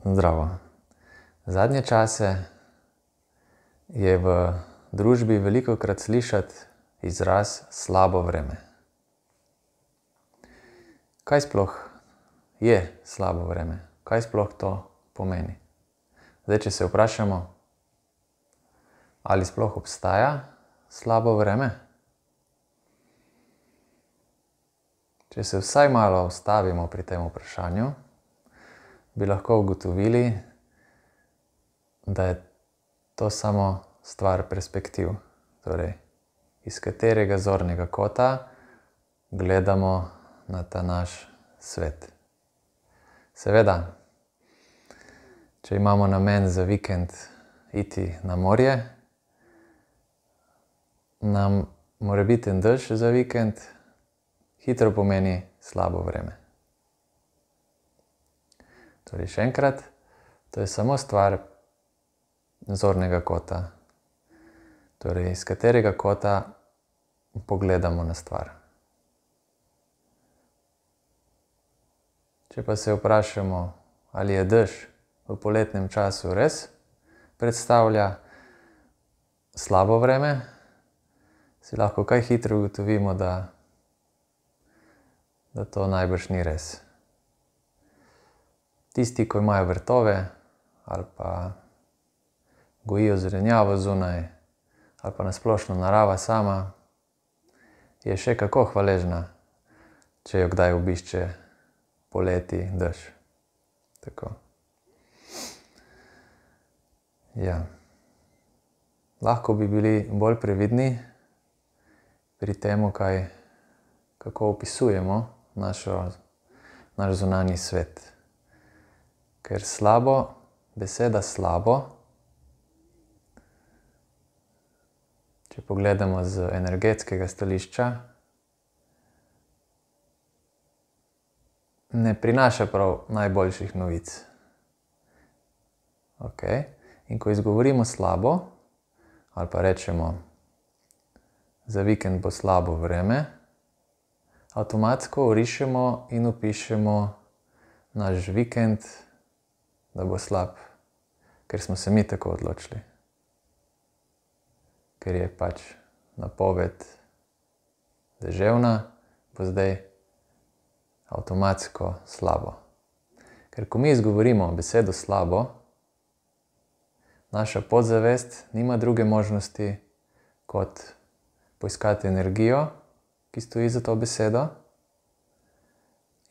Zdravo. Zadnje čase je v družbi velikokrat slišati izraz slabo vreme. Kaj sploh je slabo vreme? Kaj sploh to pomeni? Zdaj, če se vprašamo, ali sploh obstaja slabo vreme? Če se vsaj malo ustavimo pri tem vprašanju, bi lahko ugotovili, da je to samo stvar perspektiv. Torej, iz katerega zornega kota gledamo na ta naš svet. Seveda, če imamo namen za vikend iti na morje, nam morebiten dež za vikend hitro pomeni slabo vreme. Torej, še enkrat, to je samo stvar zornega kota. Torej, iz katerega kota pogledamo na stvar. Če pa se vprašamo, ali je dež v poletnem času res predstavlja slabo vreme, si lahko kaj hitro ugotovimo, da to najbrž ni res. Tisti, ko imajo vrtove ali pa gojijo zelenjavo zunaj ali pa na splošno narava sama, je še kako hvaležna, če jo kdaj obišče poleti dež. Tako. Ja. Lahko bi bili bolj previdni pri tem, kako opisujemo naš zunanji svet. Ker beseda slabo, če pogledamo z energetskega stališča, ne prinaša prav najboljših novic. Okej. In ko izgovorimo slabo, ali pa rečemo, za vikend bo slabo vreme, avtomatsko orišemo in opišemo naš vikend, da bo slab, ker smo se mi tako odločili. Ker je pač napoved deževna, bo zdaj avtomatsko slabo. Ker ko mi izgovorimo besedo slabo, naša podzavest nima druge možnosti, kot poiskati energijo, ki stoji za to besedo,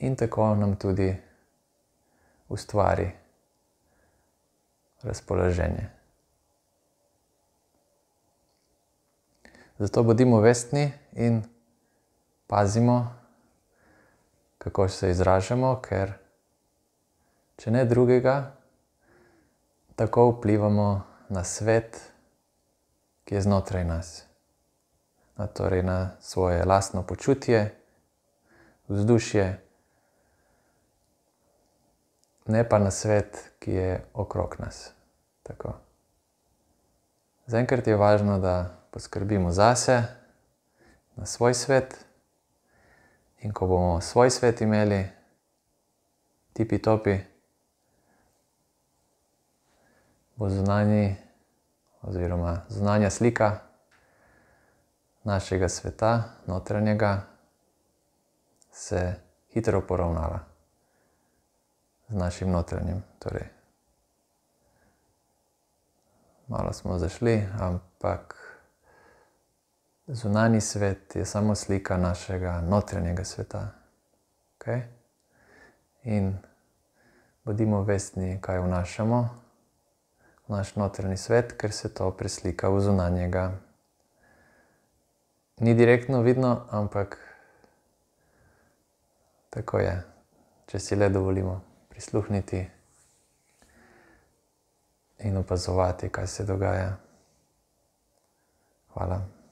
in tako nam tudi ustvari razpoloženje. Zato bodimo vestni in pazimo, kako se izražamo, ker če ne drugega, tako vplivamo na svet, ki je znotraj nas. Torej na svoje lastno počutje, vzdušje, ne pa na svet, ki je okrog nas. Tako. Zaenkrat je važno, da poskrbimo zase, na svoj svet, in ko bomo svoj svet imeli tipi-topi, bo zunanja slika našega sveta, notranjega, se hitro poravnala z našim notranjim. Torej, malo smo zašli, ampak zunanji svet je samo slika našega notranjega sveta. Okej? In bodimo vestni, kaj vnašamo v naš notranji svet, ker se to preslika v zunanjega. Ni direktno vidno, ampak tako je, če si le dovolimo prisluhniti in opazovati, kaj se dogaja. Hvala.